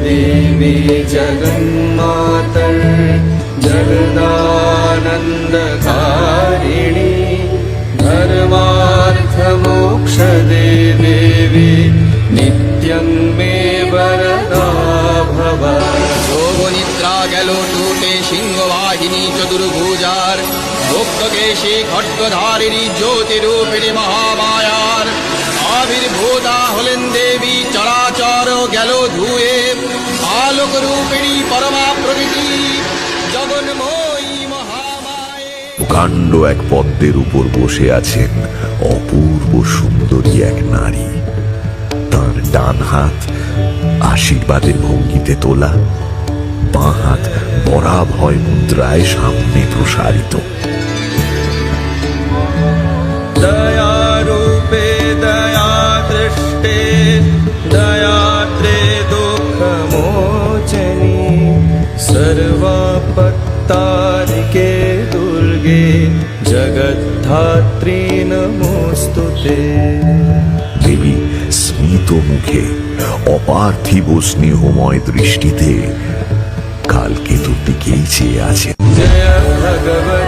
देवी जगन्मातर् जगदानन्दकारिणी धर्मार्थमोक्षदे देवी नित्यं मे वरदा भव। যোগনিদ্রা গেল টুটে সিংহবাহিনী চতুর্ভুজার ভক্তকেশী খड्गধারিণী জ্যোতিরূপিণী মহামায়ার আবির্ভূতা হলেন দেবী চরাচর গেল ধুয়ে আলোক রূপিণী পরমা প্রকৃতি জগন্ময়ী মহামায়ে। প্রকাণ্ড এক পদ্মের উপর বসে আছেন অপূর্ব সুন্দরী এক নারী। তার ডান হাত আশীর্বাদের ভঙ্গিতে তোলা, বাঁ হাত বরাভয় মুদ্রায় সামনে প্রসারিত। दयारूपे दयादृष्टे दयात्रे दुःखमोचनी सर्वापत्तारिके दुर्गे जगद्धात्री नमोस्तुते। দেবী স্মিত মুখে অপার্থিব স্নেহময় দৃষ্টিতে কালকেতুর দিকেই চেয়ে আছেন। जय भगवती